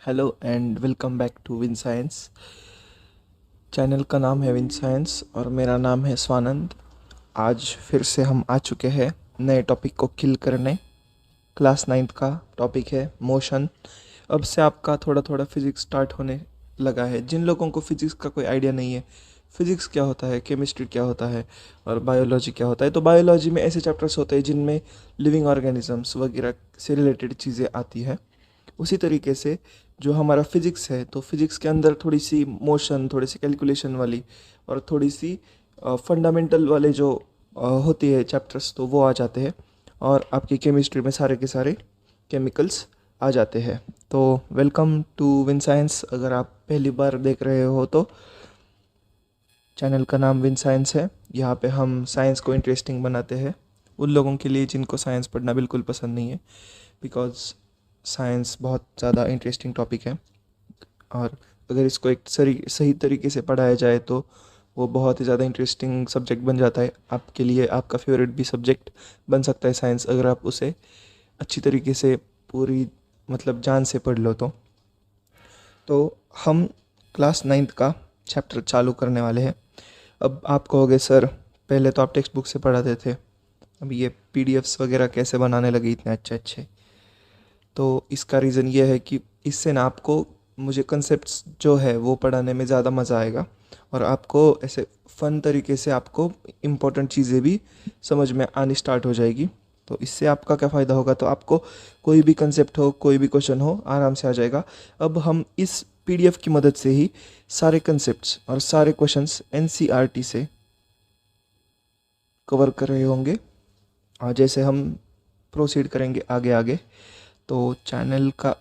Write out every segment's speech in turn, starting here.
Hello and welcome back to Win Science. Channel का नाम है विन साइंस और मेरा नाम है स्वानंद। आज फिर से हम आ चुके हैं नए टॉपिक को किल करने। क्लास 9th का टॉपिक है मोशन। अब से आपका थोड़ा थोड़ा फिजिक्स स्टार्ट होने लगा है। जिन लोगों को फिजिक्स का कोई आइडिया नहीं है, फिजिक्स क्या होता है, केमिस्ट्री क्या होता है और बायोलॉजी क्या होता है, तो बायोलॉजी में ऐसे चैप्टर्स होते हैं जिनमें लिविंग ऑर्गेनिजम्स वगैरह से रिलेटेड चीज़ें आती है। उसी तरीके से जो हमारा फिजिक्स है, तो फिजिक्स के अंदर थोड़ी सी मोशन, थोड़ी सी कैलकुलेशन वाली और थोड़ी सी फंडामेंटल वाले जो होती है चैप्टर्स, तो वो आ जाते हैं। और आपकी केमिस्ट्री में सारे के सारे केमिकल्स आ जाते हैं। तो वेलकम टू विन साइंस। अगर आप पहली बार देख रहे हो तो चैनल का नाम विन साइंस है। यहाँ पे हम साइंस को इंटरेस्टिंग बनाते हैं उन लोगों के लिए जिनको साइंस पढ़ना बिल्कुल पसंद नहीं है, बिकॉज साइंस बहुत ज़्यादा इंटरेस्टिंग टॉपिक है और अगर इसको एक सही तरीके से पढ़ाया जाए तो वो बहुत ही ज़्यादा इंटरेस्टिंग सब्जेक्ट बन जाता है आपके लिए। आपका फेवरेट भी सब्जेक्ट बन सकता है साइंस, अगर आप उसे अच्छी तरीके से पूरी जान से पढ़ लो तो हम क्लास 9th का चैप्टर चालू करने वाले हैं। अब आप कहोगे सर, पहले तो आप टेक्स्ट बुक से पढ़ाते थे, अब ये पीडीएफ्स वगैरह कैसे बनाने लगे इतने अच्छे अच्छे? तो इसका रीज़न ये है कि इससे ना आपको मुझे कंसेप्ट्स जो है वो पढ़ाने में ज़्यादा मज़ा आएगा और आपको ऐसे फ़न तरीके से आपको इम्पोर्टेंट चीज़ें भी समझ में आनी स्टार्ट हो जाएगी। तो इससे आपका क्या फ़ायदा होगा, तो आपको कोई भी कंसेप्ट हो, कोई भी क्वेश्चन हो, आराम से आ जाएगा। अब हम इस पीडीएफ की मदद से ही सारे कंसेप्ट्स और सारे क्वेश्चंस एनसीईआरटी से कवर कर रहे होंगे। और जैसे हम प्रोसीड करेंगे आगे आगे, तो चैनल का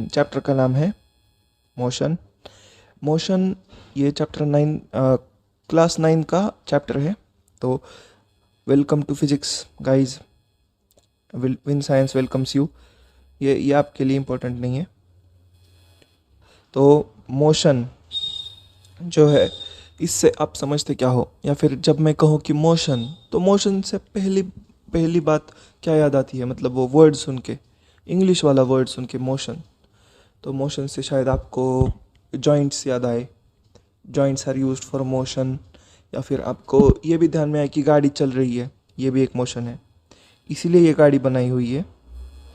चैप्टर का नाम है मोशन। मोशन ये चैप्टर 9 क्लास 9 का चैप्टर है। तो welcome to physics guys, Win Science welcomes you. ये आपके लिए इम्पोर्टेंट नहीं है। तो मोशन जो है, इससे आप समझते क्या हो, या फिर जब मैं कहूँ कि मोशन, तो मोशन से पहली पहली बात क्या याद आती है? मतलब वो वर्ड सुन के, इंग्लिश वाला वर्ड सुन के मोशन, तो मोशन से शायद आपको जॉइंट्स याद आए, joints are used for motion. या फिर आपको ये भी ध्यान में आए कि गाड़ी चल रही है, ये भी एक मोशन है, इसीलिए ये गाड़ी बनाई हुई है,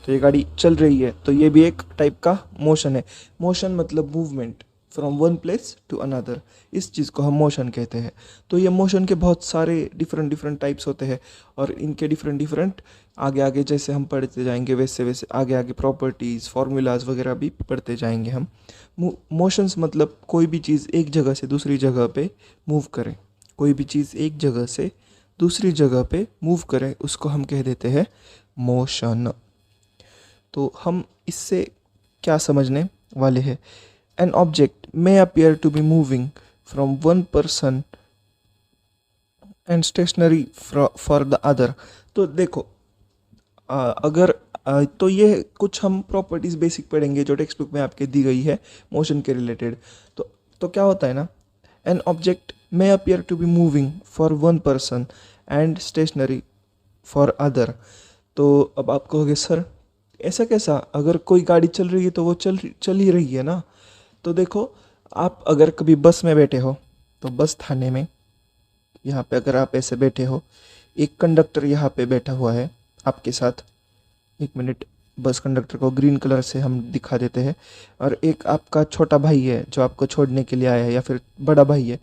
तो ये गाड़ी चल रही है, तो ये भी एक टाइप का मोशन है। मोशन मतलब movement from one place to another, इस चीज़ को हम मोशन कहते हैं। तो ये मोशन के बहुत सारे डिफरेंट डिफरेंट टाइप्स होते हैं और इनके डिफरेंट डिफरेंट आगे आगे जैसे हम पढ़ते जाएंगे वैसे वैसे आगे आगे प्रॉपर्टीज़, फार्मूलाज वगैरह भी पढ़ते जाएंगे हम। मोशंस मतलब कोई भी चीज़ एक जगह से दूसरी जगह पे मूव करे, कोई भी चीज़ एक जगह से दूसरी जगह पे मूव करे, उसको हम कह देते हैं मोशन। तो हम इससे क्या समझने वाले हैं? An object may appear to be moving from one person and stationary for the other. तो देखो, अगर तो ये कुछ हम प्रॉपर्टीज़ बेसिक पढ़ेंगे जो टेक्स्ट बुक में आपके दी गई है मोशन के रिलेटेड। तो क्या होता है ना, an object may appear to be moving for one person and stationary for other. तो अब आप कहोगे सर ऐसा कैसा, अगर कोई गाड़ी चल रही है तो वो चल ही रही है ना। तो देखो, आप अगर कभी बस में बैठे हो, तो बस थाने में यहाँ पे अगर आप ऐसे बैठे हो, एक कंडक्टर यहाँ पे बैठा हुआ है आपके साथ। एक मिनट, बस कंडक्टर को ग्रीन कलर से हम दिखा देते हैं। और एक आपका छोटा भाई है जो आपको छोड़ने के लिए आया है, या फिर बड़ा भाई है।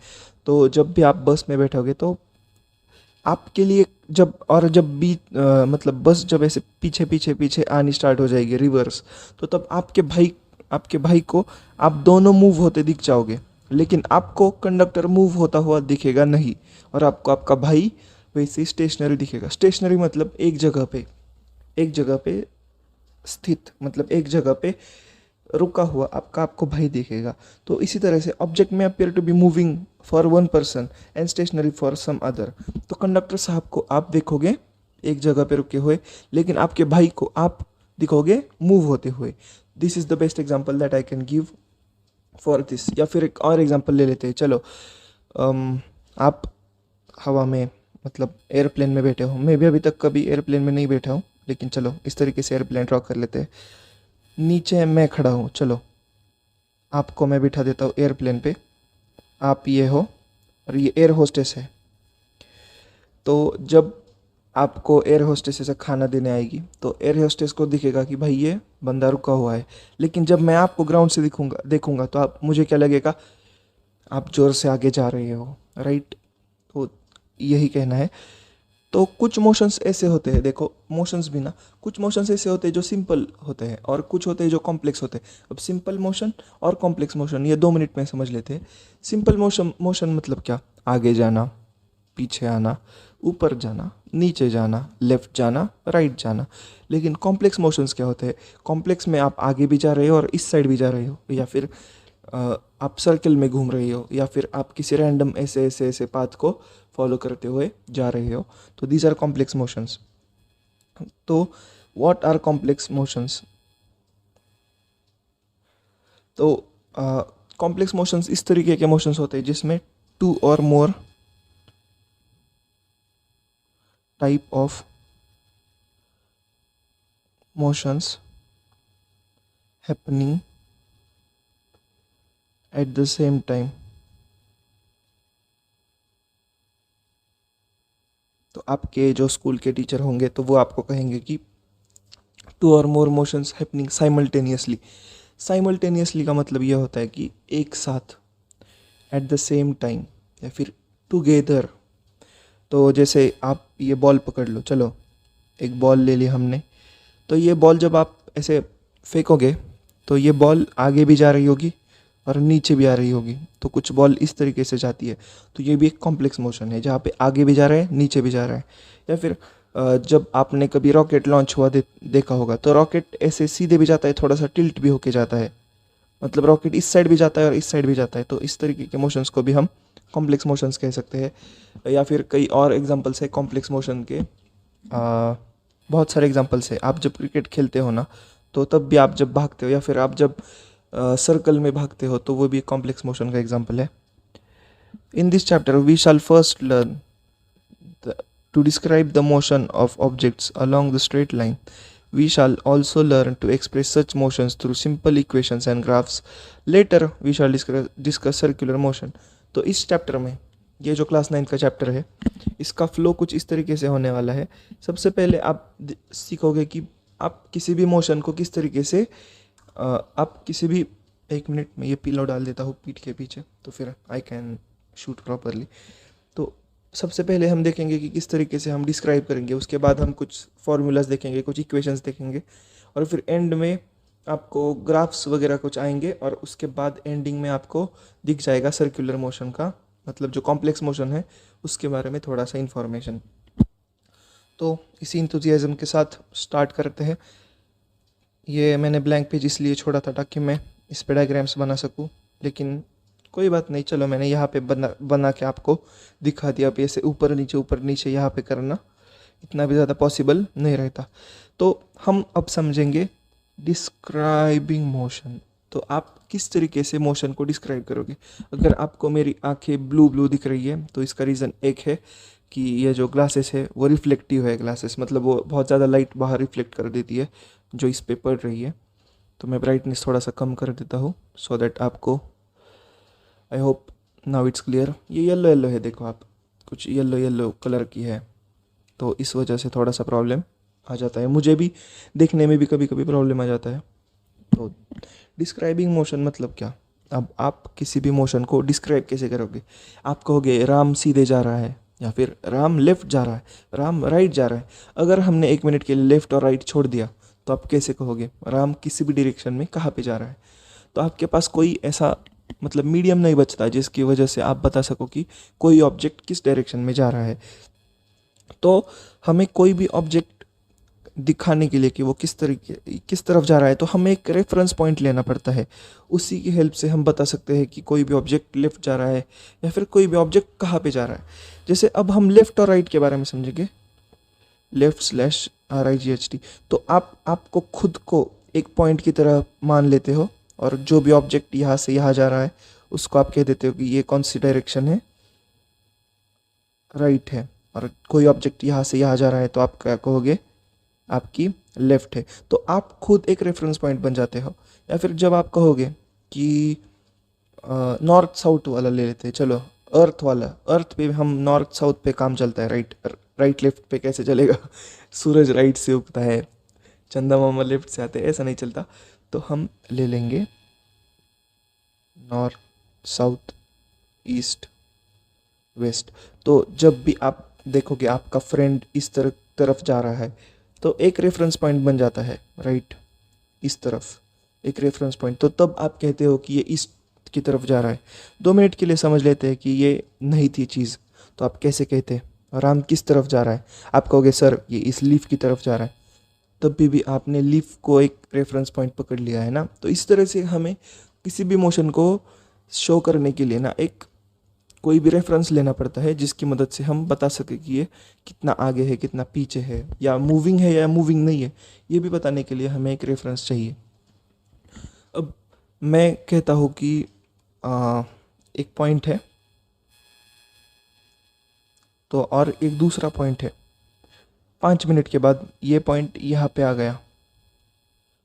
तो जब भी आप बस में बैठोगे तो आपके लिए जब भी बस जब ऐसे पीछे पीछे पीछे आनी स्टार्ट हो जाएगी रिवर्स, तो तब आपके भाई को आप दोनों मूव होते दिख जाओगे, लेकिन आपको कंडक्टर मूव होता हुआ दिखेगा नहीं, और आपको आपका भाई वैसे स्टेशनरी दिखेगा। स्टेशनरी मतलब एक जगह पे स्थित, मतलब एक जगह पे रुका हुआ आपको भाई दिखेगा। तो इसी तरह से object may appear to be moving for one person and stationary for some other. तो कंडक्टर साहब को आप देखोगे एक जगह पे रुके हुए, लेकिन आपके भाई को आप दिखोगे मूव होते हुए। This is the best example that I can give for this. या फिर एक और एग्जाम्पल ले लेते हैं, चलो। आप हवा में, मतलब एयरप्लेन में बैठे हो। मैं भी अभी तक कभी एयरप्लेन में नहीं बैठा हूँ, लेकिन चलो इस तरीके से एयरप्लेन ड्रॉ कर लेते हैं। नीचे मैं खड़ा हूँ, चलो आपको मैं बिठा देता हूँ एयरप्लेन पे, आप ये हो और ये एयर होस्टेस है। तो जब आपको एयर होस्टेस ऐसा खाना देने आएगी तो एयर होस्टेस को दिखेगा कि भाई ये बंदा रुका हुआ है। लेकिन जब मैं आपको ग्राउंड से देखूंगा तो आप मुझे क्या लगेगा, आप जोर से आगे जा रहे हो, राइट। तो यही कहना है। तो कुछ मोशंस ऐसे होते हैं, देखो मोशंस भी ना, कुछ मोशंस ऐसे होते हैं जो सिंपल होते हैं और कुछ होते हैं जो कॉम्प्लेक्स होते हैं। अब सिंपल मोशन और कॉम्प्लेक्स मोशन ये 2 मिनट में समझ लेते हैं। सिंपल मोशन मोशन मतलब क्या, आगे जाना, पीछे आना, ऊपर जाना, नीचे जाना, लेफ्ट जाना, राइट जाना। लेकिन कॉम्प्लेक्स मोशंस क्या होते हैं, कॉम्प्लेक्स में आप आगे भी जा रहे हो और इस साइड भी जा रहे हो, या फिर आप सर्कल में घूम रहे हो, या फिर आप किसी रैंडम ऐसे ऐसे ऐसे पाथ को फॉलो करते हुए जा रहे हो। तो दीज आर कॉम्प्लेक्स मोशंस। तो व्हाट आर कॉम्प्लेक्स मोशंस? तो कॉम्प्लेक्स मोशंस इस तरीके के मोशंस होते हैं जिसमें 2 or more type of motions happening at the same time. तो आपके जो स्कूल के टीचर होंगे तो वो आपको कहेंगे कि 2 or more motions happening simultaneously. Simultaneously का मतलब ये होता है कि एक साथ, एट द सेम टाइम, या फिर टुगेदर। तो जैसे आप ये बॉल पकड़ लो, चलो एक बॉल ले ली हमने, तो ये बॉल जब आप ऐसे फेंकोगे तो ये बॉल आगे भी जा रही होगी और नीचे भी आ रही होगी। तो कुछ बॉल इस तरीके से जाती है। तो ये भी एक कॉम्प्लेक्स मोशन है जहाँ पे आगे भी जा रहा है, नीचे भी जा रहा है। या फिर जब आपने कभी रॉकेट लॉन्च हुआ देखा होगा तो रॉकेट ऐसे सीधे भी जाता है, थोड़ा सा टिल्ट भी होके जाता है। मतलब रॉकेट इस साइड भी जाता है और इस साइड भी जाता है। तो इस तरीके के मोशंस को भी हम कॉम्प्लेक्स मोशंस कह सकते हैं। या फिर कई और एग्जांपल्स है कॉम्प्लेक्स मोशन के। बहुत सारे एग्जांपल्स है। आप जब क्रिकेट खेलते हो ना, तो तब भी आप जब भागते हो या फिर आप जब सर्कल में भागते हो तो वो भी कॉम्प्लेक्स मोशन का एग्जांपल है। In this chapter we shall first learn to describe the motion of objects along the straight line. We shall also learn to express such motions through simple equations and graphs. Later we shall discuss circular motion. तो इस chapter में, ये जो class 9 का chapter है, इसका flow कुछ इस तरीके से होने वाला है। सबसे पहले आप सीखोगे कि आप किसी भी मोशन को किस तरीके से आप किसी भी, 1 मिनट में ये पिलो डाल देता हूँ पीठ के पीछे तो फिर आई कैन शूट प्रॉपरली। तो सबसे पहले हम देखेंगे कि किस तरीके से हम डिस्क्राइब करेंगे, उसके बाद हम कुछ फार्मूलाज देखेंगे, कुछ इक्वेशंस देखेंगे, और फिर एंड में आपको ग्राफ्स वगैरह कुछ आएंगे, और उसके बाद एंडिंग में आपको दिख जाएगा सर्कुलर मोशन का मतलब जो कॉम्प्लेक्स मोशन है उसके बारे में थोड़ा सा इन्फॉर्मेशन। तो इसी इंथुजियाज्म के साथ स्टार्ट करते हैं। ये मैंने ब्लैंक पेज इसलिए छोड़ा था ताकि मैं इस पे डायग्राम्स बना सकूं, लेकिन कोई बात नहीं, चलो मैंने यहाँ पे बना के आपको दिखा दिया। अब ऐसे ऊपर नीचे यहाँ पे करना इतना भी ज़्यादा पॉसिबल नहीं रहता। तो हम अब समझेंगे डिस्क्राइबिंग मोशन। तो आप किस तरीके से मोशन को डिस्क्राइब करोगे। अगर आपको मेरी आंखें ब्लू ब्लू दिख रही है तो इसका रीज़न एक है कि ये जो ग्लासेस है वो रिफ्लेक्टिव है। ग्लासेस मतलब वो बहुत ज़्यादा लाइट बाहर रिफ्लेक्ट कर देती है जो इस पे पड़ रही है। तो मैं ब्राइटनेस थोड़ा सा कम कर देता हूँ सो दैट आपको, I hope now it's clear. ये येलो येलो है, देखो आप, कुछ येलो येलो कलर की है, तो इस वजह से थोड़ा सा प्रॉब्लम आ जाता है। मुझे भी देखने में भी कभी कभी प्रॉब्लम आ जाता है। तो डिस्क्राइबिंग मोशन मतलब क्या। अब आप किसी भी मोशन को डिस्क्राइब कैसे करोगे। आप कहोगे राम सीधे जा रहा है, या फिर राम लेफ़्ट जा रहा है, राम राइट जा रहा है। अगर हमने 1 मिनट के लिए लेफ़्ट और राइट छोड़ दिया तो आप कैसे कहोगे राम किसी भी डायरेक्शन में कहाँ पे जा रहा है। तो आपके पास कोई ऐसा मतलब मीडियम नहीं बचता जिसकी वजह से आप बता सको कि कोई ऑब्जेक्ट किस डायरेक्शन में जा रहा है। तो हमें कोई भी ऑब्जेक्ट दिखाने के लिए कि वो किस तरफ जा रहा है तो हमें एक रेफरेंस पॉइंट लेना पड़ता है। उसी की हेल्प से हम बता सकते हैं कि कोई भी ऑब्जेक्ट लेफ्ट जा रहा है या फिर कोई भी ऑब्जेक्ट कहाँ पे जा रहा है। जैसे अब हम लेफ़्ट और राइट के बारे में समझेंगे, लेफ्ट/RIGHT। तो आपको खुद को एक पॉइंट की तरह मान लेते हो, और जो भी ऑब्जेक्ट यहाँ से यहाँ जा रहा है उसको आप कह देते हो कि ये कौन सी डायरेक्शन है, राइट है। और कोई ऑब्जेक्ट यहाँ से यहाँ जा रहा है तो आप क्या कहोगे, आपकी लेफ़्ट है। तो आप खुद एक रेफरेंस पॉइंट बन जाते हो। या फिर जब आप कहोगे कि नॉर्थ साउथ वाला ले लेते हैं, चलो अर्थ वाला। अर्थ पे हम नॉर्थ साउथ पे काम चलता है, राइट राइट लेफ्ट पे कैसे चलेगा? सूरज राइट से उगता है, चंदा मामा लेफ्ट से आते हैं, ऐसा नहीं चलता। तो हम ले लेंगे नॉर्थ साउथ ईस्ट वेस्ट। तो जब भी आप देखोगे आपका फ्रेंड इस तरफ जा रहा है, तो एक रेफरेंस पॉइंट बन जाता है, राइट, इस तरफ एक रेफरेंस पॉइंट। तो तब आप कहते हो कि ये ईस्ट की तरफ जा रहा है। 2 मिनट के लिए समझ लेते हैं कि ये नहीं थी चीज़, तो आप कैसे कहते? और राम किस तरफ जा रहा है? आप कहोगे सर ये इस लीफ की तरफ जा रहा है। तब भी आपने लीफ को एक रेफरेंस पॉइंट पकड़ लिया है ना। तो इस तरह से हमें किसी भी मोशन को शो करने के लिए ना एक कोई भी रेफरेंस लेना पड़ता है, जिसकी मदद से हम बता सके कि ये कितना आगे है, कितना पीछे है, या मूविंग है या मूविंग नहीं है। ये भी बताने के लिए हमें एक रेफरेंस चाहिए। अब मैं कहता हूँ कि एक पॉइंट है, तो और एक दूसरा पॉइंट है। 5 मिनट के बाद ये पॉइंट यहाँ पे आ गया,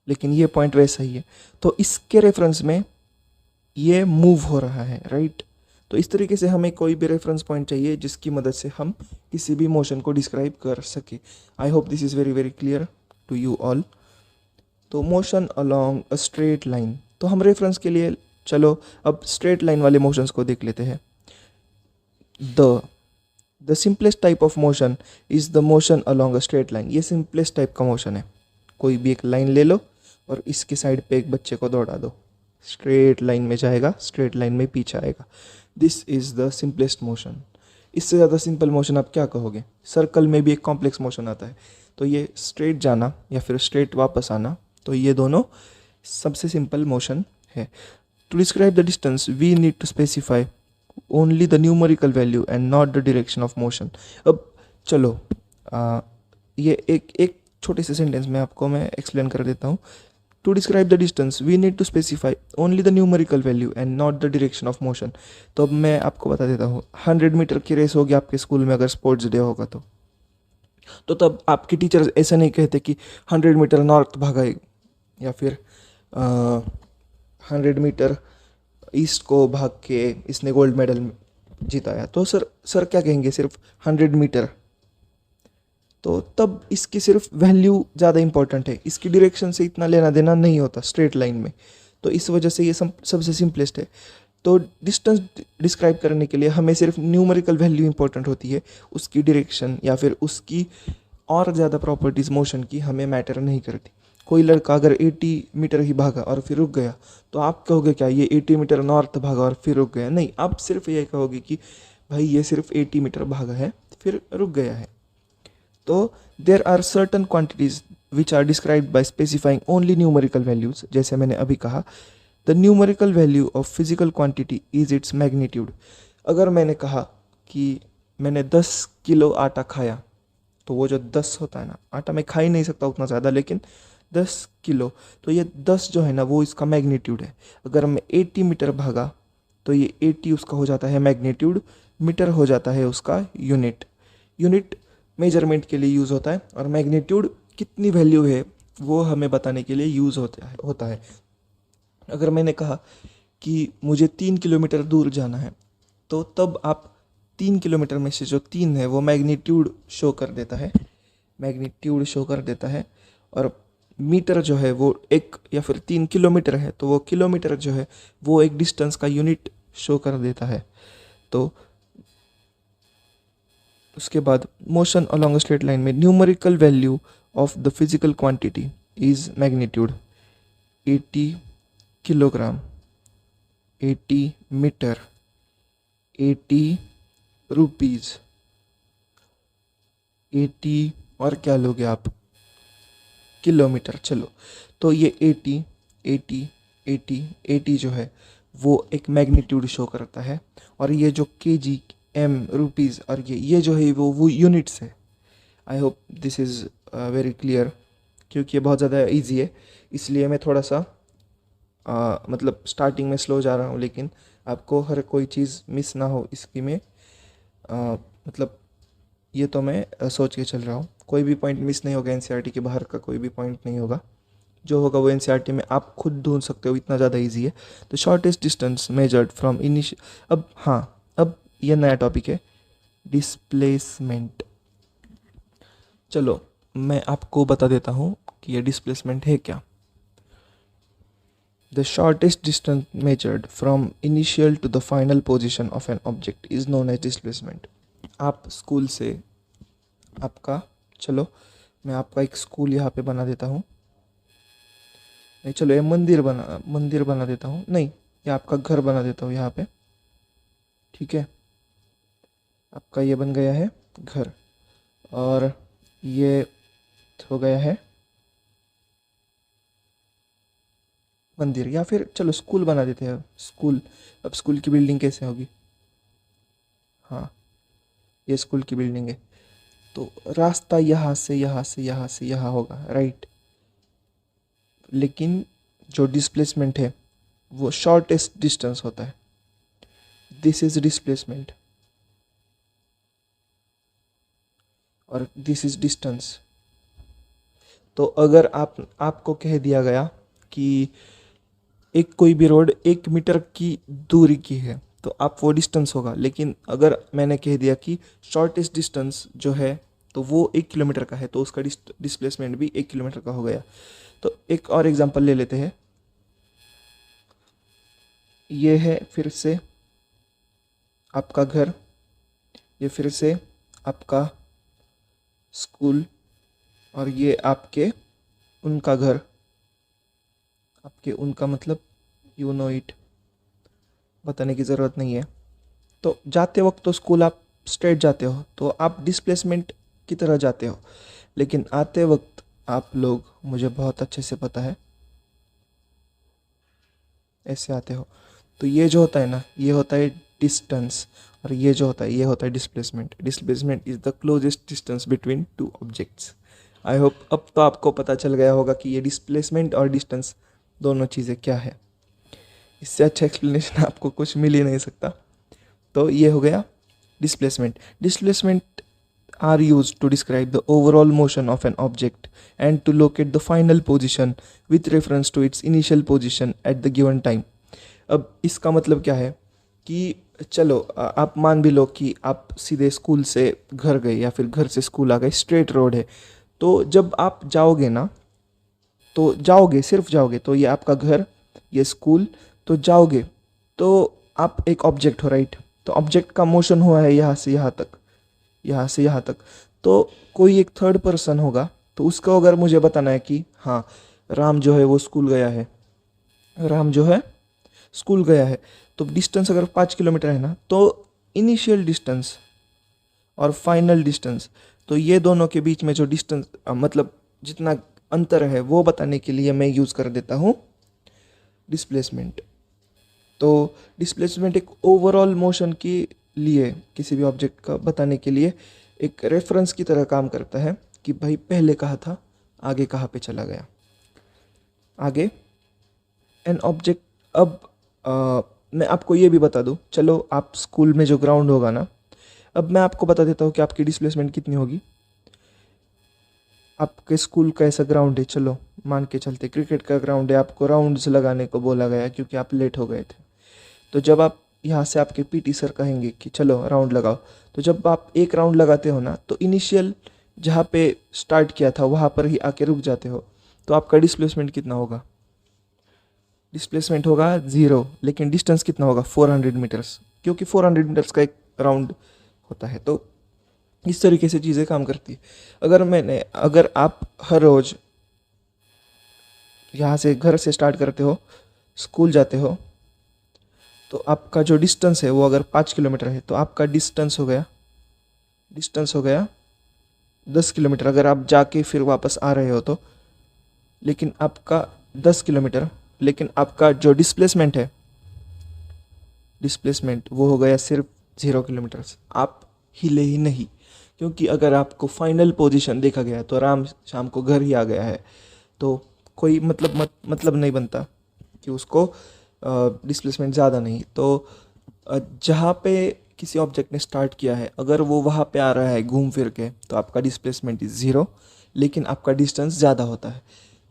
लेकिन ये पॉइंट वैसा ही है। तो इसके रेफरेंस में ये मूव हो रहा है, राइट। तो इस तरीके से हमें कोई भी रेफरेंस पॉइंट चाहिए जिसकी मदद से हम किसी भी मोशन को डिस्क्राइब कर सके। I hope this is very very clear to you all. तो motion along a straight line, तो हम रेफरेंस के लिए चलो अब स्ट्रेट लाइन वाले मोशंस को देख लेते हैं। The simplest type of motion is the motion along a straight line. ये सिंपलेस्ट टाइप का मोशन है। कोई भी एक लाइन ले लो और इसके साइड पे एक बच्चे को दौड़ा दो, स्ट्रेट लाइन में जाएगा, स्ट्रेट लाइन में पीछे आएगा। This is the simplest motion. इससे ज़्यादा सिंपल मोशन आप क्या कहोगे? सर्कल में भी एक कॉम्प्लेक्स मोशन आता है। तो ये स्ट्रेट जाना या फिर स्ट्रेट वापस आना, तो ये दोनों सबसे सिंपल मोशन है। To describe the distance we need to specify only the numerical value and not the direction of motion. अब चलो ये एक छोटे से सेंटेंस में आपको मैं एक्सप्लेन कर देता हूँ। To describe the distance we need to specify only the numerical value and not the direction of motion. तो अब मैं आपको बता देता हूँ, 100 मीटर की रेस होगी आपके स्कूल में, अगर स्पोर्ट्स डे होगा तो तब आपके टीचर्स ऐसा नहीं कहते कि 100 मीटर नॉर्थ भागा या फिर 100 मीटर ईस्ट को भाग के इसने गोल्ड मेडल जीताया। तो सर क्या कहेंगे? सिर्फ 100 मीटर। तो तब इसकी सिर्फ वैल्यू ज़्यादा इंपॉर्टेंट है, इसकी डायरेक्शन से इतना लेना देना नहीं होता स्ट्रेट लाइन में। तो इस वजह से ये सबसे सिंपलेस्ट है। तो डिस्टेंस डिस्क्राइब करने के लिए हमें सिर्फ न्यूमेरिकल वैल्यू इंपॉर्टेंट होती है, उसकी डायरेक्शन या फिर उसकी और ज़्यादा प्रॉपर्टीज़ मोशन की हमें मैटर नहीं करती। कोई लड़का अगर 80 मीटर ही भागा और फिर रुक गया, तो आप कहोगे क्या ये 80 मीटर नॉर्थ भागा और फिर रुक गया? नहीं, आप सिर्फ ये कहोगे कि भाई ये सिर्फ 80 मीटर भागा है फिर रुक गया है। तो there are certain quantities which are described by specifying only numerical values. जैसे मैंने अभी कहा, the numerical value of physical quantity is its magnitude. अगर मैंने कहा कि मैंने 10 किलो आटा खाया, तो वो जो 10 होता है ना, आटा मैं खा ही नहीं सकता उतना ज़्यादा, लेकिन 10 किलो, तो ये 10 जो है ना वो इसका मैग्नीट्यूड है। अगर मैं 80 मीटर भागा तो ये 80 उसका हो जाता है मैग्नीट्यूड, मीटर हो जाता है उसका यूनिट। यूनिट मेजरमेंट के लिए यूज़ होता है और मैग्नीट्यूड कितनी वैल्यू है वो हमें बताने के लिए यूज़ होता है। अगर मैंने कहा कि मुझे 3 किलोमीटर दूर जाना है, तो तब आप 3 किलोमीटर में से जो 3 है वो मैग्नीट्यूड शो कर देता है, मैग्नीट्यूड शो कर देता है। और मीटर जो है वो 1 या फिर 3 किलोमीटर है, तो वो किलोमीटर जो है वो एक डिस्टेंस का यूनिट शो कर देता है। तो उसके बाद मोशन अलोंग स्ट्रेट लाइन में numerical value of the physical quantity is magnitude 80 kilogram, 80 metre, 80 rupees, 80 और क्या लोगे आप, किलोमीटर। चलो, तो ये 80 80 80 80 जो है वो एक मैग्नीट्यूड शो करता है। और ये जो केजी, एम, रुपीज़ और ये जो है वो यूनिट्स है। आई hope this is very clear, क्योंकि ये बहुत ज़्यादा इजी है, इसलिए मैं थोड़ा सा मतलब स्टार्टिंग में स्लो जा रहा हूँ, लेकिन आपको हर कोई चीज़ मिस ना हो इसकी में मतलब ये तो मैं सोच के चल रहा हूँ। कोई भी पॉइंट मिस नहीं होगा, एनसीईआरटी के बाहर का कोई भी पॉइंट नहीं होगा। जो होगा वो एनसीईआरटी में आप खुद ढूंढ सकते हो, इतना ज़्यादा इजी है। तो shortest distance measured from initial, अब हाँ, अब ये नया टॉपिक है, डिस्प्लेसमेंट। चलो मैं आपको बता देता हूँ कि ये डिस्प्लेसमेंट है क्या। The shortest distance measured from initial to the final position of an object is known as displacement. आप स्कूल से आपका, चलो मैं आपका एक स्कूल यहाँ पे बना देता हूँ, नहीं चलो ये मंदिर बना देता हूँ, नहीं ये आपका घर बना देता हूँ यहाँ पे, ठीक है। आपका ये बन गया है घर, और ये हो गया है मंदिर, या फिर चलो स्कूल बना देते हैं स्कूल। अब स्कूल की बिल्डिंग कैसे होगी, हाँ ये स्कूल की बिल्डिंग है। तो रास्ता यहाँ से यहाँ से यहाँ से यहाँ होगा, राइट। लेकिन जो डिस्प्लेसमेंट है वो शॉर्टेस्ट डिस्टेंस होता है, दिस इज डिस्प्लेसमेंट और दिस इज डिस्टेंस। तो अगर आपको कह दिया गया कि एक कोई भी रोड 1 मीटर की दूरी की है तो आप वो डिस्टेंस होगा, लेकिन अगर मैंने कह दिया कि शॉर्टेस्ट डिस्टेंस जो है तो वो 1 किलोमीटर का है, तो उसका डिस्प्लेसमेंट भी 1 किलोमीटर का हो गया। तो एक और एग्जांपल ले लेते हैं, ये है फिर से आपका घर, ये फिर से आपका स्कूल, और ये आपके उनका घर, आपके उनका मतलब यू नो इट, बताने की ज़रूरत नहीं है। तो जाते वक्त तो स्कूल आप स्ट्रेट जाते हो तो आप डिस्प्लेसमेंट की तरह जाते हो, लेकिन आते वक्त आप लोग, मुझे बहुत अच्छे से पता है, ऐसे आते हो। तो ये जो होता है ना, ये होता है डिस्टेंस, और ये जो होता है ये होता है displacement. Displacement is the closest distance between two objects. I hope अब तो आपको पता चल गया होगा कि ये डिस्प्लेसमेंट और डिस्टेंस दोनों चीज़ें क्या है। इससे अच्छा एक्सप्लेनेशन आपको कुछ मिल ही नहीं सकता। तो ये हो गया displacement. Displacement are used to describe the overall motion of an object and to locate the final position with reference to its initial position at the given time। अब इसका मतलब क्या है कि चलो आप मान भी लो कि आप सीधे स्कूल से घर गए या फिर घर से स्कूल आ गए, स्ट्रेट रोड है। तो जब आप जाओगे ना, तो जाओगे, सिर्फ जाओगे, तो ये आपका घर, ये स्कूल, तो जाओगे तो आप एक ऑब्जेक्ट हो, राइट। तो ऑब्जेक्ट का मोशन हुआ है यहाँ से यहाँ तक, यहाँ से यहाँ तक। तो कोई एक थर्ड पर्सन होगा, तो उसको अगर मुझे बताना है कि हाँ राम जो है वो स्कूल गया है, राम जो है स्कूल गया है, तो डिस्टेंस अगर 5 किलोमीटर है ना, तो इनिशियल डिस्टेंस और फाइनल डिस्टेंस, तो ये दोनों के बीच में जो डिस्टेंस मतलब जितना अंतर है वो बताने के लिए मैं यूज़ कर देता हूँ डिस्प्लेसमेंट। तो डिस्प्लेसमेंट एक ओवरऑल मोशन के लिए, किसी भी ऑब्जेक्ट का बताने के लिए एक रेफरेंस की तरह काम करता है कि भाई पहले कहाँ था, आगे कहाँ पे चला गया, आगे एन ऑब्जेक्ट। अब मैं आपको ये भी बता दूँ, चलो आप स्कूल में जो ग्राउंड होगा ना, अब मैं आपको बता देता हूँ कि आपकी डिस्प्लेसमेंट कितनी होगी। आपके स्कूल का ऐसा ग्राउंड है, चलो मान के चलते क्रिकेट का ग्राउंड है, आपको राउंड्स लगाने को बोला गया क्योंकि आप लेट हो गए थे। तो जब आप यहाँ से आपके पीटी सर कहेंगे कि चलो राउंड लगाओ, तो जब आप एक राउंड लगाते हो ना, तो इनिशियल जहाँ पे स्टार्ट किया था वहाँ पर ही आके रुक जाते हो, तो आपका डिस्प्लेसमेंट कितना होगा, डिस्प्लेसमेंट होगा 0, लेकिन डिस्टेंस कितना होगा 400 मीटर्स, क्योंकि 400 मीटर्स का एक राउंड होता है। तो इस तरीके से चीज़ें काम करती है। अगर आप हर रोज़ यहाँ से घर से स्टार्ट करते हो, स्कूल जाते हो, तो आपका जो डिस्टेंस है वो अगर 5 किलोमीटर है, तो आपका डिस्टेंस हो गया 10 किलोमीटर, अगर आप जाके फिर वापस आ रहे हो तो। लेकिन आपका 10 किलोमीटर, लेकिन आपका जो डिस्प्लेसमेंट वो हो गया सिर्फ 0 किलोमीटर्स। आप हिले ही नहीं, क्योंकि अगर आपको फाइनल पोजीशन देखा गया तो राम शाम को घर ही आ गया है, तो कोई मतलब नहीं बनता कि उसको डिस्प्लेसमेंट ज़्यादा नहीं। तो जहाँ पे किसी ऑब्जेक्ट ने स्टार्ट किया है, अगर वो वहाँ पे आ रहा है घूम फिर के, तो आपका डिस्प्लेसमेंट इज़ 0, लेकिन आपका डिस्टेंस ज़्यादा होता है।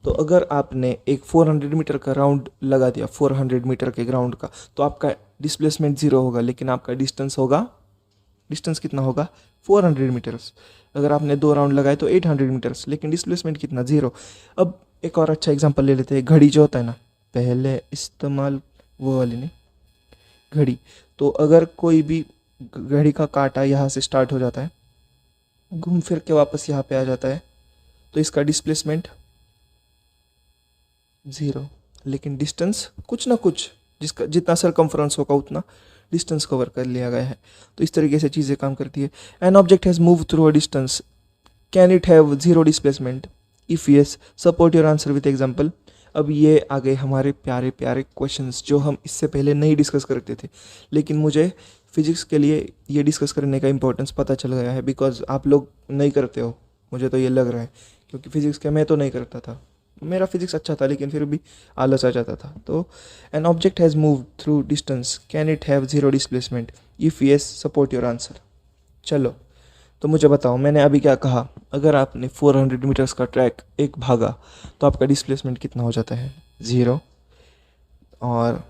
तो अगर आपने एक 400 मीटर का राउंड लगा दिया, 400 मीटर के ग्राउंड का, तो आपका डिस्प्लेसमेंट 0 होगा, लेकिन आपका डिस्टेंस होगा, डिस्टेंस कितना होगा 400 मीटर्स। अगर आपने 2 राउंड लगाए तो 800 मीटर्स, लेकिन डिस्प्लेसमेंट कितना 0। अब एक और अच्छा एग्जांपल ले लेते हैं, घड़ी जो होता है ना, पहले इस्तेमाल वो वाली नहीं, घड़ी। तो अगर कोई भी घड़ी का कांटा यहाँ से स्टार्ट हो जाता है, घूम फिर के वापस यहाँ पे आ जाता है, तो इसका डिस्प्लेसमेंट 0, लेकिन डिस्टेंस कुछ ना कुछ, जिसका जितना सरकमफ्रेंस होगा उतना डिस्टेंस कवर कर लिया गया है। तो इस तरीके से चीज़ें काम करती है। An object has move through a distance, can it have 0 displacement? If yes, support your answer with example. अब ये आ गए हमारे प्यारे प्यारे क्वेश्चंस जो हम इससे पहले नहीं डिस्कस करते थे, लेकिन मुझे फिजिक्स के लिए ये डिस्कस करने का इंपॉर्टेंस पता चल गया है, बिकॉज आप लोग नहीं करते हो, मुझे तो ये लग रहा है, क्योंकि फिजिक्स का मैं तो नहीं करता था, मेरा फिजिक्स अच्छा था लेकिन फिर भी आलस आ जाता था। तो an object has move through distance, can it have 0 displacement? If yes, support your answer. चलो, तो मुझे बताओ, मैंने अभी क्या कहा, अगर आपने 400 मीटर्स का ट्रैक एक भागा तो आपका डिस्प्लेसमेंट कितना हो जाता है 0। और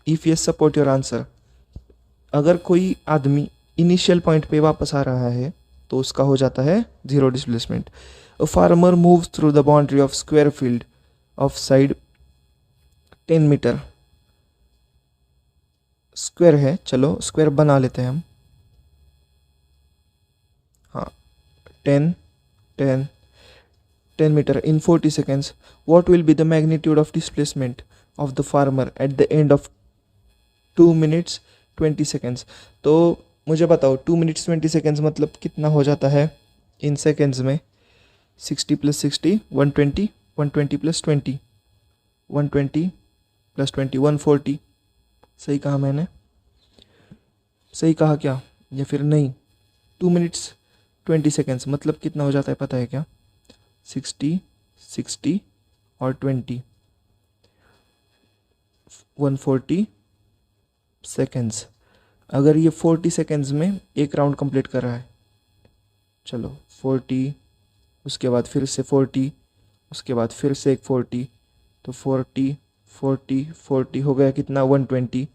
if yes, support your answer, अगर कोई आदमी इनिशियल पॉइंट पे वापस आ रहा है तो उसका हो जाता है 0 displacement. A farmer moves through the boundary of square field of side 10 metre. Square है, चलो स्क्वायर बना लेते हैं हम। हाँ, 10 10 10 meter in 40 seconds. What will be the magnitude of displacement of the farmer at the end of 2 minutes 20 seconds? तो मुझे बताओ 2 minutes 20 seconds मतलब कितना हो जाता है इन सेकेंड्स में? 60 + 60 120, 120 + 20 120 + 20 140। सही कहा मैंने? सही कहा क्या या फिर नहीं? 2 minutes 20 seconds मतलब कितना हो जाता है पता है क्या? 60 60 और 20 140 सेकेंड्स। अगर ये 40 सेकेंड्स में एक राउंड कंप्लीट कर रहा है, चलो 40, उसके बाद फिर से 40, उसके बाद फिर से एक 40, तो 40 40 40 हो गया कितना 120।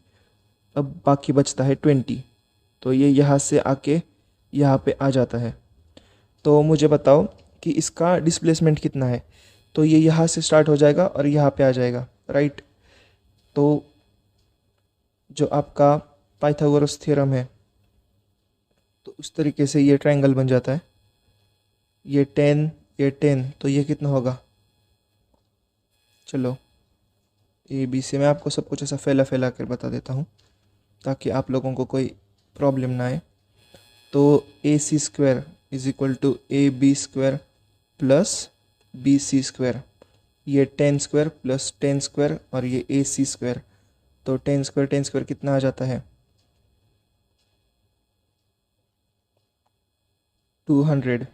अब बाकी बचता है 20, तो ये यहाँ से आके यहाँ पे आ जाता है। तो मुझे बताओ कि इसका डिस्प्लेसमेंट कितना है? तो ये यहाँ से स्टार्ट हो जाएगा और यहाँ पे आ जाएगा, राइट। तो जो आपका पाइथागोरस थ्योरम है, तो उस तरीके से ये ट्रायंगल बन जाता है। ये 10 ये 10, तो ये कितना होगा? चलो ए बी से मैं आपको सब कुछ ऐसा फैला फैला कर बता देता हूँ ताकि आप लोगों को कोई प्रॉब्लम ना आए। तो AC² = AB² + BC², ये 10² + 10² और ये AC², तो 10² कितना आ जाता है? 200।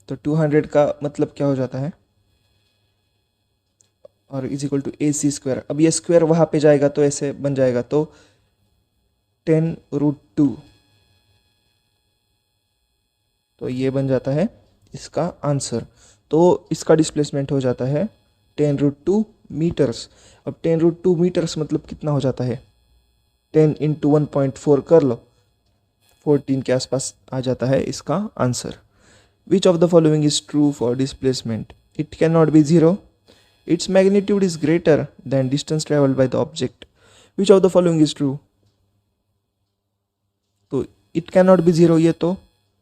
तो 200 का मतलब क्या हो जाता है? और = AC²। अब ये स्क्वायर वहाँ पे जाएगा तो ऐसे बन जाएगा, तो 10√2, तो ये बन जाता है इसका आंसर। तो इसका डिस्प्लेसमेंट हो जाता है 10√2 मीटर्स। अब 10√2 मीटर्स मतलब कितना हो जाता है? 10 × 1.4 कर लो, 14 के आसपास आ जाता है इसका answer. Which of the following is true for displacement? It can not be 0, it's magnitude is greater then distance travelled by the object. Which of the following is true? तो इट कैन नॉट बी 0 ये तो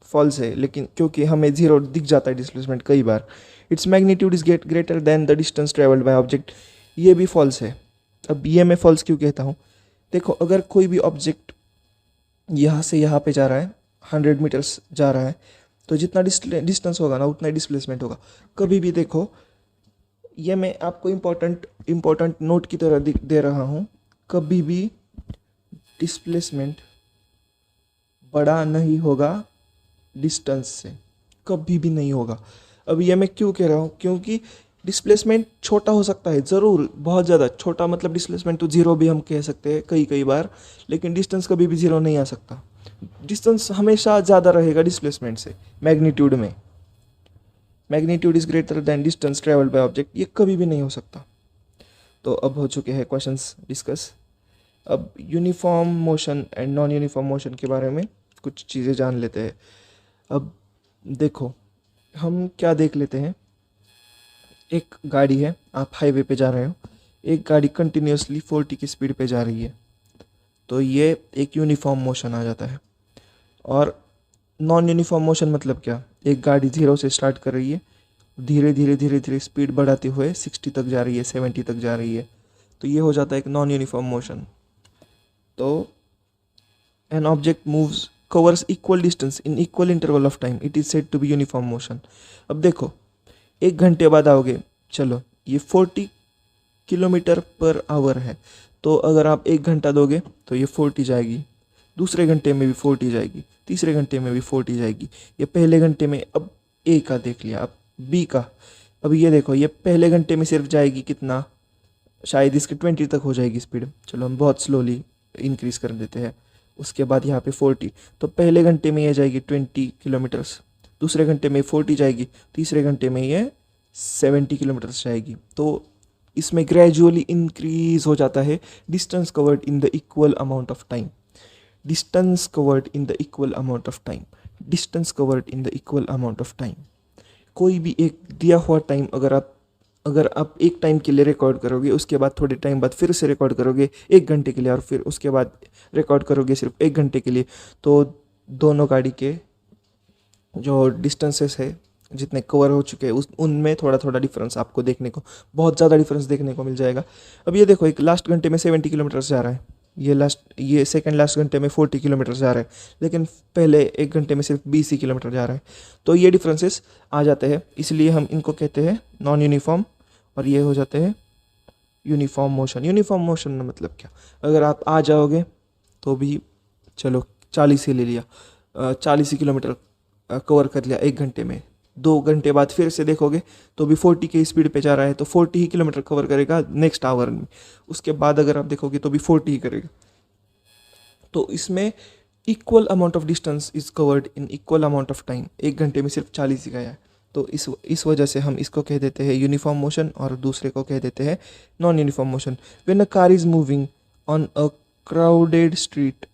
false है, लेकिन क्योंकि हमें 0 दिख जाता है डिस्प्लेसमेंट कई बार। Its magnitude is greater than the distance travelled by object, ये भी फॉल्स है। अब ये मैं फॉल्स क्यों कहता हूँ? देखो, अगर कोई भी ऑब्जेक्ट यहाँ से यहाँ पे जा रहा है, 100 मीटर्स जा रहा है, तो जितना डिस्टेंस होगा ना उतना डिस्प्लेसमेंट होगा। कभी भी देखो, ये मैं आपको इम्पोर्टेंट नोट की तरह दे रहा हूँ, कभी भी डिस्प्लेसमेंट बड़ा नहीं होगा डिस्टेंस से, कभी भी नहीं होगा। अब ये मैं क्यों कह रहा हूँ? क्योंकि डिस्प्लेसमेंट छोटा हो सकता है, ज़रूर बहुत ज़्यादा छोटा, मतलब डिस्प्लेसमेंट तो 0 भी हम कह सकते हैं कई बार, लेकिन डिस्टेंस कभी भी 0 नहीं आ सकता। डिस्टेंस हमेशा ज़्यादा रहेगा डिस्प्लेसमेंट से मैग्नीट्यूड में। Magnitude is greater then distance travelled by object, ये कभी भी नहीं हो सकता। तो अब हो चुके हैं क्वेश्चंस डिस्कस। अब uniform motion and non uniform motion के बारे में कुछ चीज़ें जान लेते हैं। अब देखो, हम क्या देख लेते हैं, एक गाड़ी है, आप हाईवे पे जा रहे हो, एक गाड़ी कंटिन्यूसली 40 की स्पीड पे जा रही है, तो ये एक यूनिफॉर्म मोशन आ जाता है। और नॉन यूनिफॉर्म मोशन मतलब क्या, एक गाड़ी 0 से स्टार्ट कर रही है, धीरे धीरे धीरे धीरे स्पीड बढ़ाते हुए 60 तक जा रही है, 70 तक जा रही है, तो ये हो जाता है एक नॉन यूनिफॉर्म मोशन। तो an object moves covers equal distance in equal interval of time, it is said to be uniform motion। अब देखो, एक घंटे बाद आओगे, चलो ये 40 किलोमीटर पर आवर है, तो अगर आप एक घंटा दोगे तो ये 40 जाएगी, दूसरे घंटे में भी 40 जाएगी, तीसरे घंटे में भी 40 जाएगी। ये पहले घंटे में, अब ए का देख लिया, अब बी का, अब ये देखो, ये पहले घंटे में सिर्फ जाएगी कितना, शायद इसके 20 तक हो जाएगी स्पीड, चलो हम बहुत स्लोली इंक्रीज़ कर देते हैं। उसके बाद यहाँ पे 40, तो पहले घंटे में ये जाएगी 20 किलोमीटर्स, दूसरे घंटे में 40 जाएगी, तीसरे घंटे में ये 70 किलोमीटर्स जाएगी। तो इसमें ग्रेजुअली इंक्रीज हो जाता है distance covered in the equal amount of time, distance covered in the equal amount of time, distance covered in the equal amount of time. कोई भी एक दिया हुआ टाइम अगर आप एक टाइम के लिए रिकॉर्ड करोगे, उसके बाद थोड़े टाइम बाद फिर से रिकॉर्ड करोगे 1 घंटे के लिए, और फिर उसके बाद रिकॉर्ड करोगे सिर्फ 1 घंटे के लिए, तो दोनों गाड़ी के जो डिस्टेंसेस है, जितने कवर हो चुके हैं, उनमें थोड़ा थोड़ा डिफरेंस आपको देखने को, बहुत ज़्यादा डिफरेंस देखने को मिल जाएगा। अब ये देखो, एक लास्ट घंटे में 70 किलोमीटर्स जा रहा है, ये सेकंड लास्ट घंटे में 40 किलोमीटर जा रहा है, लेकिन पहले एक घंटे में सिर्फ 20 ही किलोमीटर जा रहा है। तो ये डिफरेंसेस आ जाते हैं, इसलिए हम इनको कहते हैं नॉन यूनिफॉर्म, और ये हो जाते हैं यूनिफॉर्म मोशन। यूनिफॉर्म मोशन में मतलब क्या, अगर आप आ जाओगे तो भी, चलो 40 ही ले लिया, 40 किलोमीटर कवर कर लिया 1 घंटे में, 2 घंटे बाद फिर से देखोगे तो भी 40 की स्पीड पे जा रहा है, तो 40 ही किलोमीटर कवर करेगा नेक्स्ट आवर में। उसके बाद अगर आप देखोगे तो भी 40 ही करेगा। तो इसमें equal amount of distance is covered in equal amount of time, 1 घंटे में सिर्फ 40 ही गया है। तो इस वजह से हम इसको कह देते हैं यूनिफॉर्म मोशन, और दूसरे को कह देते हैं non uniform motion. When a car is moving on a crowded street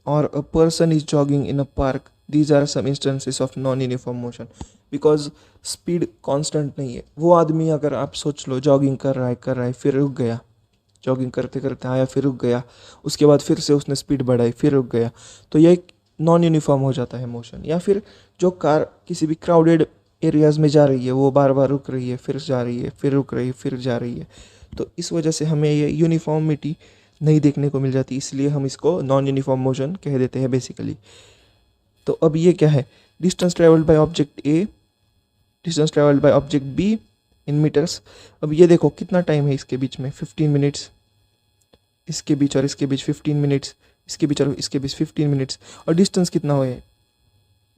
or a person is jogging in a park, these are some instances of non-uniform motion, because speed constant नहीं है। वो आदमी, अगर आप सोच लो, जॉगिंग कर रहा है फिर रुक गया, जॉगिंग करते करते आया फिर रुक गया, उसके बाद फिर से उसने स्पीड बढ़ाई फिर रुक गया, तो ये नॉन यूनिफॉर्म हो जाता है मोशन। या फिर जो कार किसी भी क्राउडेड एरियाज़ में जा रही है, वो बार बार रुक रही है, फिर जा रही है, फिर रुक रही है, फिर जा रही है, तो इस वजह से हमें ये यूनिफॉर्मिटी नहीं देखने को मिल जाती, इसलिए हम इसको नॉन यूनिफॉर्म मोशन कह देते हैं बेसिकली। तो अब ये क्या है, distance travelled by object A, distance travelled by object B in metres. अब ये देखो कितना टाइम है इसके बीच में, 15 मिनट्स, इसके बीच और इसके बीच 15 मिनट्स, इसके बीच और इसके बीच 15 मिनट्स, और डिस्टेंस कितना हुआ है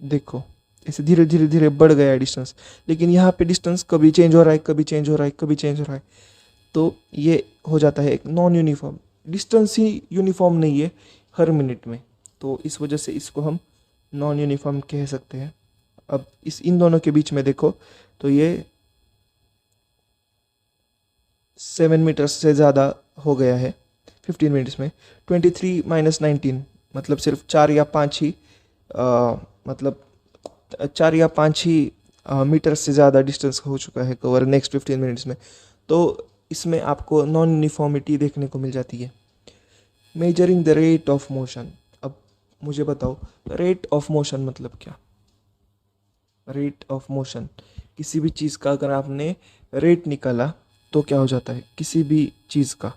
देखो, ऐसे धीरे धीरे धीरे बढ़ गया है डिस्टेंस, लेकिन यहाँ पे डिस्टेंस कभी चेंज हो रहा है, कभी चेंज हो रहा है, कभी चेंज हो रहा है, तो ये हो जाता है एक नॉन यूनिफॉर्म। डिस्टेंस ही यूनिफॉर्म नहीं है हर मिनट में, तो इस वजह से इसको हम नॉन यूनिफॉर्म कह सकते हैं। अब इन दोनों के बीच में देखो, तो ये 7 मीटर्स से ज़्यादा हो गया है 15 मिनट्स में। 23 - 19 मतलब सिर्फ 4 या 5 ही मतलब 4 या 5 ही मीटर से ज़्यादा डिस्टेंस हो चुका है कवर नेक्स्ट 15 मिनट्स में। तो इसमें आपको नॉन यूनिफॉर्मिटी देखने को मिल जाती है। Measuring the rate of motion. अब मुझे बताओ, रेट ऑफ मोशन मतलब क्या। रेट ऑफ मोशन, किसी भी चीज़ का अगर आपने रेट निकाला तो क्या हो जाता है, किसी भी चीज़ का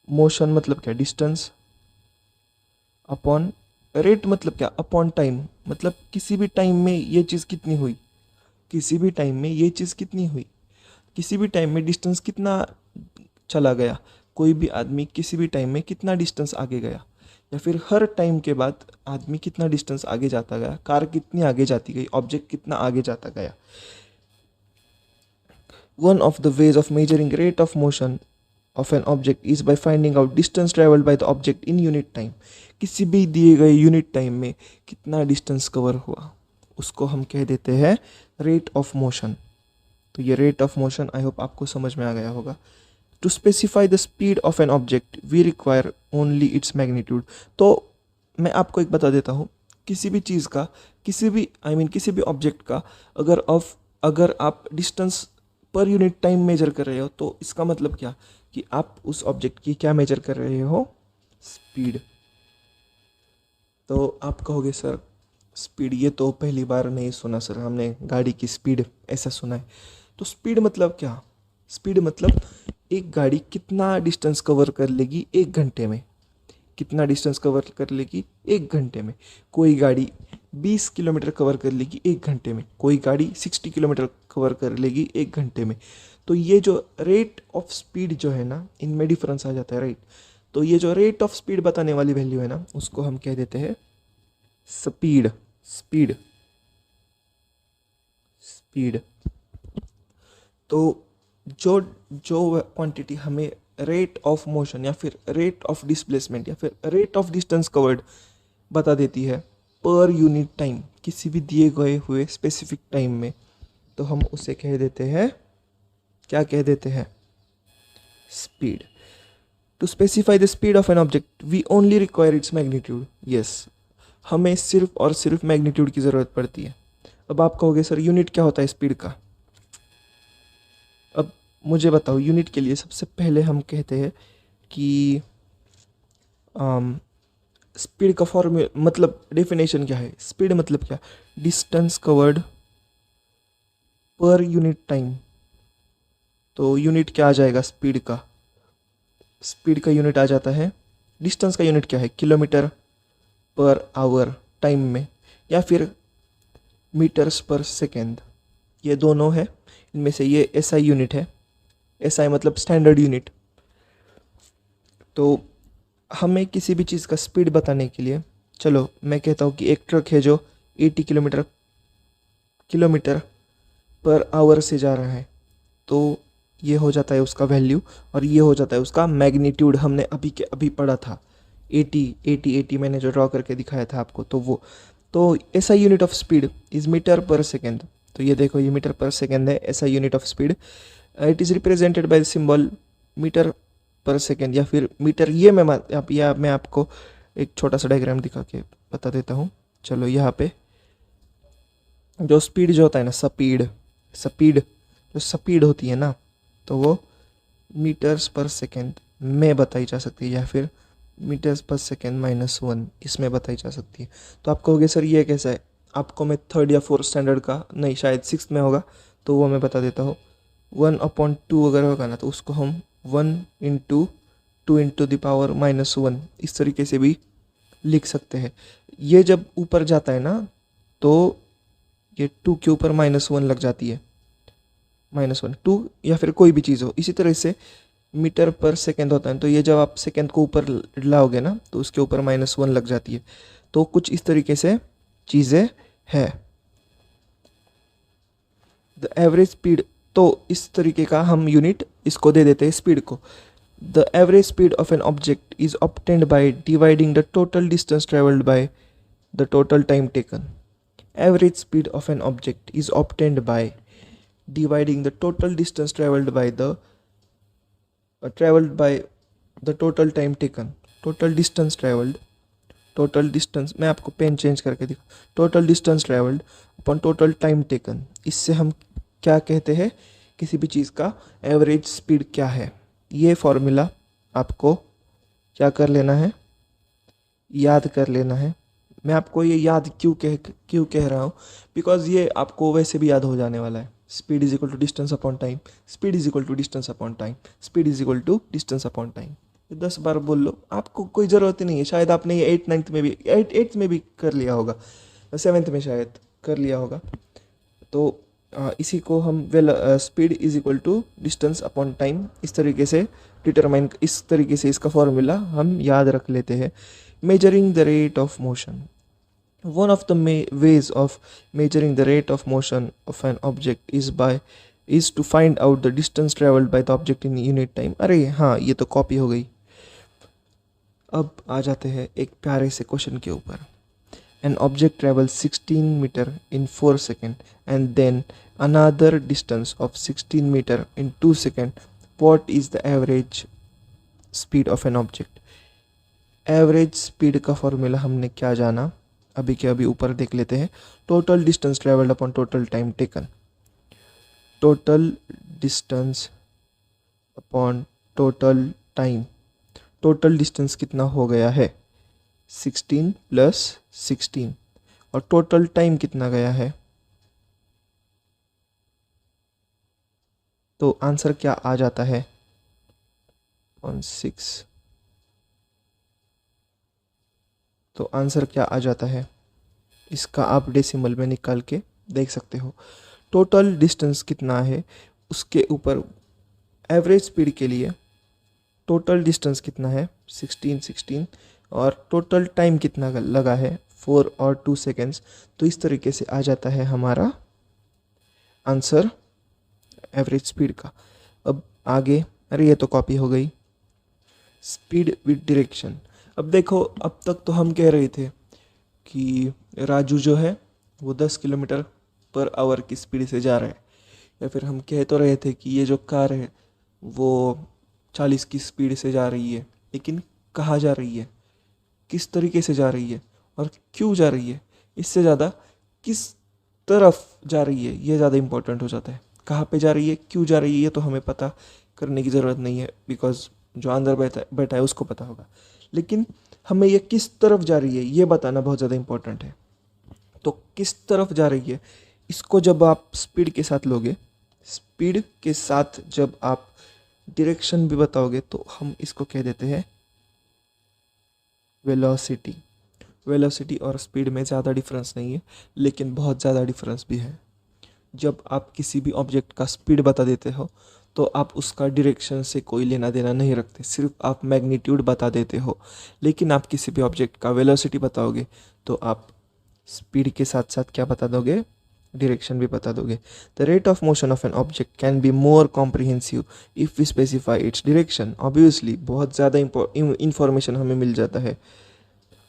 मोशन मतलब क्या, डिस्टेंस अपॉन रेट मतलब क्या, अपॉन टाइम, मतलब किसी भी टाइम में ये चीज़ कितनी हुई, किसी भी टाइम में ये चीज़ कितनी हुई, किसी भी टाइम में डिस्टेंस कितना चला गया, कोई भी आदमी किसी भी टाइम में कितना डिस्टेंस आगे गया, या फिर हर टाइम के बाद आदमी कितना डिस्टेंस आगे जाता गया, कार कितनी आगे जाती गई, ऑब्जेक्ट कितना आगे जाता गया। One of the ways of measuring rate of motion of an object is by finding out distance traveled by the object in unit time। किसी भी दिए गए यूनिट टाइम में कितना डिस्टेंस कवर हुआ, उसको हम कह देते हैं रेट ऑफ मोशन। तो ये rate of motion I hope आपको समझ में आ गया होगा। To specify the speed of an object we require only its magnitude. तो मैं आपको एक बता देता हूँ, किसी भी चीज़ का, किसी भी किसी भी ऑब्जेक्ट का अगर आप distance per unit time major कर रहे हो, तो इसका मतलब क्या कि आप उस ऑब्जेक्ट की क्या मेजर कर रहे हो, स्पीड। तो आप कहोगे सर स्पीड, ये तो पहली बार नहीं सुना सर, हमने गाड़ी की स्पीड ऐसा सुना है। तो स्पीड मतलब क्या, स्पीड मतलब एक गाड़ी कितना डिस्टेंस कवर कर लेगी 1 घंटे में, कितना डिस्टेंस कवर कर लेगी 1 घंटे में। कोई गाड़ी 20 किलोमीटर कवर कर लेगी 1 घंटे में, कोई गाड़ी 60 किलोमीटर कवर कर लेगी 1 घंटे में। तो ये जो रेट ऑफ स्पीड जो है ना, इनमें डिफरेंस आ जाता है, राइट। तो ये जो रेट ऑफ स्पीड बताने वाली वैल्यू है ना, उसको हम कह देते हैं स्पीड। स्पीड स्पीड तो जो जो क्वांटिटी हमें रेट ऑफ मोशन या फिर रेट ऑफ डिस्प्लेसमेंट या फिर रेट ऑफ डिस्टेंस कवर्ड बता देती है पर यूनिट टाइम, किसी भी दिए गए हुए स्पेसिफिक टाइम में, तो हम उसे कह देते हैं, क्या कह देते हैं, speed. To specify the speed of an object we only require its magnitude. Yes, हमें सिर्फ और सिर्फ मैग्नीट्यूड की ज़रूरत पड़ती है। अब आप कहोगे सर यूनिट क्या होता है स्पीड का। अब मुझे बताओ, यूनिट के लिए सबसे पहले हम कहते हैं कि स्पीड का फॉर्मूला, मतलब डेफिनेशन क्या है, स्पीड मतलब क्या, distance covered per unit time. तो यूनिट क्या आ जाएगा स्पीड का, स्पीड का यूनिट आ जाता है, डिस्टेंस का यूनिट क्या है, किलोमीटर पर आवर टाइम में, या फिर मीटर्स पर सेकेंड, ये दोनों है। इनमें से ये एसआई यूनिट है, एसआई मतलब स्टैंडर्ड यूनिट। तो हमें किसी भी चीज़ का स्पीड बताने के लिए, चलो मैं कहता हूँ कि एक ट्रक है जो 80 किलोमीटर पर आवर से जा रहा है, तो ये हो जाता है उसका वैल्यू, और ये हो जाता है उसका मैग्नीट्यूड। हमने अभी के अभी पढ़ा था 80 मैंने जो ड्रॉ करके दिखाया था आपको, तो वो, तो ऐसा unit of speed is metre per second. तो ये देखो, ये मीटर पर सेकेंड है, ऐसा unit of speed. It is represented by symbol metre per second या फिर मीटर। ये मैं आपको एक छोटा सा डायग्राम दिखा के बता देता हूँ। चलो यहाँ पे जो स्पीड जो होता है ना, स्पीड जो स्पीड होती है ना, तो वो मीटर्स पर सेकेंड में बताई जा सकती है, या फिर मीटर्स पर सेकेंड -1 इसमें बताई जा सकती है। तो आप कहोगे सर ये कैसा है, आपको मैं 3rd या 4th स्टैंडर्ड का, नहीं शायद 6th में होगा, तो वो मैं बता देता हूँ। 1/2 अगर होगा ना, तो उसको हम 1 × 2 × द पावर -1 इस तरीके से भी लिख सकते हैं। ये जब ऊपर जाता है ना, तो ये 2 के ऊपर -1 लग जाती है, -1 2 या फिर कोई भी चीज़ हो। इसी तरह से मीटर पर सेकेंड होता है, तो ये जब आप सेकेंड को ऊपर लाओगे ना, तो उसके ऊपर -1 लग जाती है। तो कुछ इस तरीके से चीज़ें है। द एवरेज स्पीड, तो इस तरीके का हम यूनिट इसको दे देते हैं स्पीड को। The average speed of an object is obtained by dividing the total distance travelled by the total time taken. Average speed of an object is obtained by dividing the total distance traveled by the total time taken। total distance traveled, total distance, मैं आपको pen change करके दिखा, total distance traveled upon total time taken। इससे हम क्या कहते हैं, किसी भी चीज़ का एवरेज स्पीड क्या है। ये फॉर्मूला आपको क्या कर लेना है, याद कर लेना है। मैं आपको ये याद क्यों कह रहा हूँ, बिकॉज ये आपको वैसे भी याद हो जाने वाला है। Speed is equal to distance upon time, speed is equal to distance upon time, speed is equal to distance upon time. 10 बार बोल लो, आपको कोई ज़रूरत ही नहीं है। शायद आपने ये 8th 9th में भी 8th में भी कर लिया होगा, 7th में शायद कर लिया होगा। तो इसी को हम speed is equal to distance upon time इस तरीके से डिटरमाइन, इस तरीके से इसका फॉर्मूला हम याद रख लेते हैं। Measuring the rate of motion, one of the ways of measuring the rate of motion of an object is to find out the distance traveled by the object in unit time। अरे हाँ, ये तो copy हो गई। अब आ जाते हैं एक प्यारे से क्वेश्चन के ऊपर। an object travels 16 meter in 4 seconds and then another distance of 16 meter in 2 seconds. What is the average speed of an object? Average speed का फॉर्मूला हमने क्या जाना, अभी के अभी ऊपर देख लेते हैं. Total distance travelled upon total time taken. Total distance upon total time. Total distance कितना हो गया है 16 प्लस 16 और टोटल टाइम कितना गया है, तो आंसर क्या आ जाता है 6. तो आंसर क्या आ जाता है, इसका आप डेसिमल में निकाल के देख सकते हो. टोटल डिस्टेंस कितना है उसके ऊपर एवरेज स्पीड के लिए टोटल डिस्टेंस कितना है 16 और टोटल टाइम कितना लगा है 4 और 2 सेकेंड्स. तो इस तरीके से आ जाता है हमारा आंसर एवरेज स्पीड का. अब आगे, अरे ये तो कॉपी हो गई. Speed with direction. अब देखो, अब तक तो हम कह रहे थे कि राजू जो है वो 10 किलोमीटर पर आवर की स्पीड से जा रहा है, या फिर हम कह तो रहे थे कि ये जो कार है वो 40 की स्पीड से जा रही है. लेकिन कहाँ जा रही है, किस तरीके से जा रही है और क्यों जा रही है, इससे ज़्यादा किस तरफ जा रही है ये ज़्यादा इम्पोर्टेंट हो जाता है. कहाँ पे जा रही है, क्यों जा रही है, ये तो हमें पता करने की ज़रूरत नहीं है, बिकॉज जो अंदर बैठा है उसको पता होगा. लेकिन हमें ये किस तरफ जा रही है ये बताना बहुत ज़्यादा इम्पोर्टेंट है. तो किस तरफ जा रही है, इसको जब आप स्पीड के साथ लोगे, स्पीड के साथ जब आप डायरेक्शन भी बताओगे, तो हम इसको कह देते हैं वेलोसिटी. वेलोसिटी और स्पीड में ज़्यादा डिफरेंस नहीं है, लेकिन बहुत ज़्यादा डिफरेंस भी है. जब आप किसी भी ऑब्जेक्ट का स्पीड बता देते हो तो आप उसका डायरेक्शन से कोई लेना देना नहीं रखते, सिर्फ आप मैग्नीट्यूड बता देते हो. लेकिन आप किसी भी ऑब्जेक्ट का वेलोसिटी बताओगे तो आप स्पीड के साथ साथ क्या बता दोगे, डायरेक्शन भी बता दोगे. The rate of motion of an object can be more comprehensive if we specify its direction. Obviously बहुत ज़्यादा इंफॉर्मेशन हमें मिल जाता है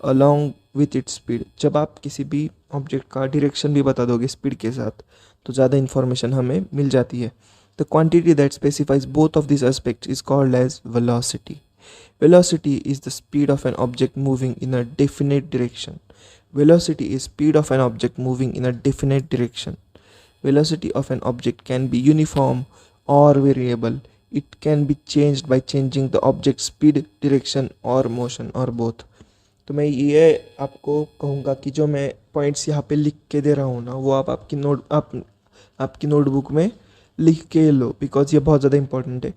अलॉन्ग विथ इट्स स्पीड. जब आप किसी भी ऑब्जेक्ट का डायरेक्शन भी बता दोगे स्पीड के साथ तो ज़्यादा इंफॉर्मेशन हमें मिल जाती है. The quantity that specifies both of these aspects is called as velocity. Velocity is the speed of an object moving in a definite direction. Velocity is speed of an object moving in a definite direction. Velocity of an object can be uniform or variable. It can be changed by changing the object's speed, direction or motion or both. तो मैं ये आपको कहूँगा कि जो मैं points यहाँ पे लिख के दे रहा हूँ ना, वो आप आपकी नोटबुक में लिख के लो, बिकॉज ये बहुत ज़्यादा इम्पोर्टेंट है.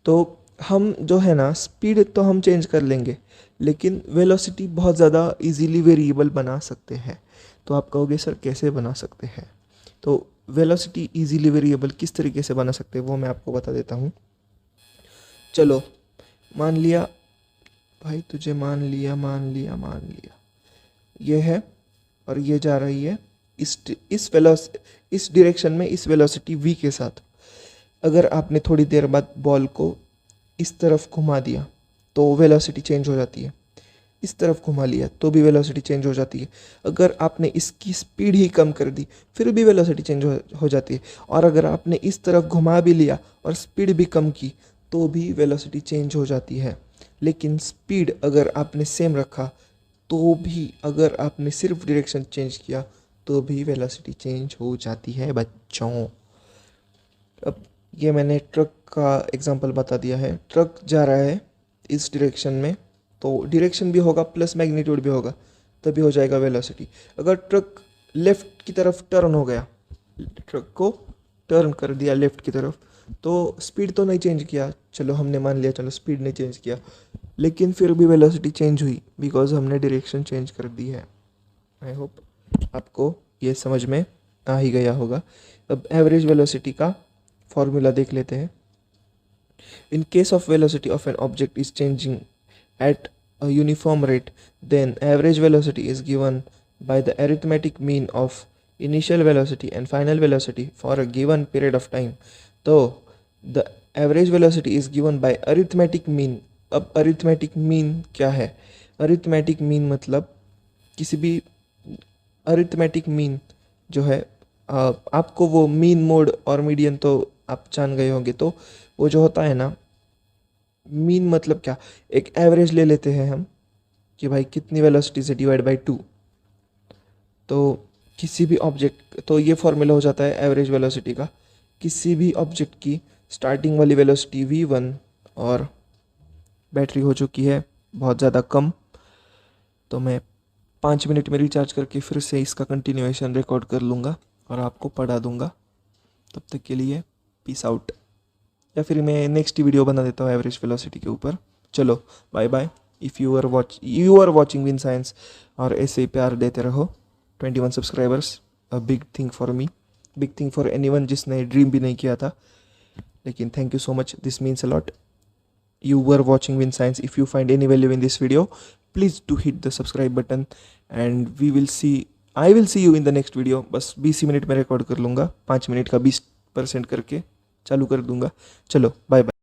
तो हम जो है ना स्पीड तो हम चेंज कर लेंगे, लेकिन वेलोसिटी बहुत ज़्यादा इजीली वेरिएबल बना सकते हैं. तो आप कहोगे सर कैसे बना सकते हैं, तो वेलोसिटी इजीली वेरिएबल किस तरीके से बना सकते हैं वो मैं आपको बता देता हूँ. चलो मान लिया भाई, तुझे मान लिया ये है और ये जा रही है इस डायरेक्शन में इस वेलोसिटी v के साथ. अगर आपने थोड़ी देर बाद बॉल को इस तरफ घुमा दिया तो वेलोसिटी चेंज हो जाती है, इस तरफ घुमा लिया तो भी वेलोसिटी चेंज हो जाती है. अगर आपने इसकी स्पीड ही कम कर दी फिर भी वेलोसिटी चेंज हो जाती है. और अगर आपने इस तरफ घुमा भी लिया और स्पीड भी कम की तो भी वेलोसिटी चेंज हो जाती है. लेकिन स्पीड अगर आपने सेम रखा तो भी, अगर आपने सिर्फ डायरेक्शन चेंज किया तो भी वेलोसिटी चेंज हो जाती है बच्चों. अब ये मैंने ट्रक का एग्जांपल बता दिया है. ट्रक जा रहा है इस डायरेक्शन में तो डायरेक्शन भी होगा प्लस मैग्नीट्यूड भी होगा, तभी हो जाएगा वेलोसिटी. अगर ट्रक लेफ़्ट की तरफ टर्न हो गया, ट्रक को टर्न कर दिया लेफ़्ट की तरफ, तो स्पीड तो नहीं चेंज किया, चलो हमने मान लिया चलो स्पीड नहीं चेंज किया, लेकिन फिर भी वेलोसिटी चेंज हुई बिकॉज हमने डायरेक्शन चेंज कर दी है. आई होप आपको ये समझ में आ ही गया होगा. अब एवरेज वेलोसिटी का फॉर्मूला देख लेते हैं. In case of velocity of an object is changing at a uniform rate, then average velocity is given by the arithmetic mean of initial velocity and final velocity for a given period of time. तो the average velocity is given by arithmetic mean. अब arithmetic mean क्या है? arithmetic mean मतलब किसी भी arithmetic mean जो है, आपको वो मीन मोड और मीडियन तो आप जान गए होंगे। तो वो जो होता है ना, मीन मतलब क्या, एक एवरेज ले लेते हैं हम कि भाई कितनी वेलोसिटी से डिवाइड बाई 2। तो किसी भी ऑब्जेक्ट, तो ये फॉर्मूला हो जाता है एवरेज वेलोसिटी का। किसी भी ऑब्जेक्ट की स्टार्टिंग वाली वेलोसिटी v1 और बैटरी हो चुकी है बहुत ज़्यादा कम, तो मैं 5 मिनट में रिचार्ज करके फिर से इसका कंटिन्यूएशन रिकॉर्ड कर लूँगा और आपको पढ़ा दूँगा। तब तक के लिए पीस आउट, या फिर मैं नेक्स्ट वीडियो बना देता हूँ एवरेज वेलोसिटी के ऊपर। चलो bye bye. If you are watching win science, और ऐसे ही प्यार देते रहो। 21 subscribers, a big thing for me, big thing for anyone जिसने ड्रीम भी नहीं किया था। लेकिन thank you so much, this means a lot. You were watching Win Science. If you find any value in this video, please do hit the subscribe button, and I will see you in the next video. बस 20 minute में record कर लूँगा, 5 minute का 20% करके चालू कर दूँगा। चलो बाय बाय।